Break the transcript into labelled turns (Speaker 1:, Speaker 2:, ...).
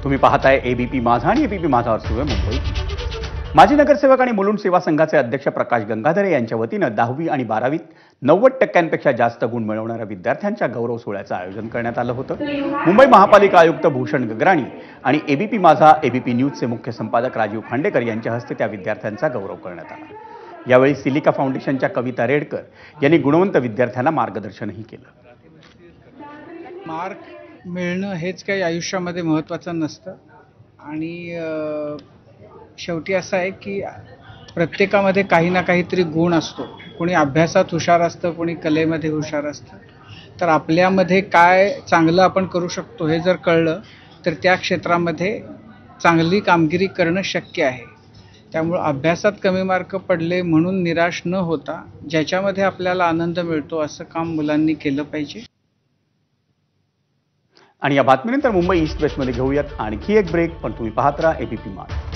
Speaker 1: तुम्ही पाहताय एबीपी माझा आणि एबीपी माझावर सुरू आहे मुंबई. माजी नगरसेवक आणि मुलुंड सेवा संघाचे अध्यक्ष प्रकाश गंगाधरे यांच्या वतीनं 10वी आणि 12वीत 90% जास्त गुण मिळवणाऱ्या विद्यार्थ्यांच्या गौरव सोहळ्याचं आयोजन करण्यात आलं होतं. मुंबई महापालिका आयुक्त भूषण गगराणी आणि एबीपी माझा एबीपी न्यूजचे मुख्य संपादक राजीव खांडेकर यांच्या हस्ते त्या विद्यार्थ्यांचा गौरव करण्यात आला. यावेळी सिलिका फाउंडेशनच्या कविता रेडकर यांनी गुणवंत विद्यार्थ्यांना मार्गदर्शनही केलं.
Speaker 2: मार्क मिळणं हेच काही आयुष्यामध्ये महत्त्वाचं नसतं आणि शेवटी असं आहे की प्रत्येकामध्ये काही ना काहीतरी गुण असतो. कोणी अभ्यासात हुशार असतं, कोणी कलेमध्ये हुशार असतं. तर आपल्यामध्ये काय चांगलं आपण करू शकतो हे जर कळलं तर त्या क्षेत्रामध्ये चांगली कामगिरी करणं शक्य आहे. त्यामुळं अभ्यासात कमी मार्क पडले म्हणून निराश न होता ज्याच्यामध्ये आपल्याला आनंद मिळतो असं काम मुलांनी केलं पाहिजे.
Speaker 1: आणि या बातमीनंतर मुंबई ईस्ट वेस्टमध्ये घेऊयात आणखी एक ब्रेक, पण तुम्ही पाहत राहा एबीपी माझा.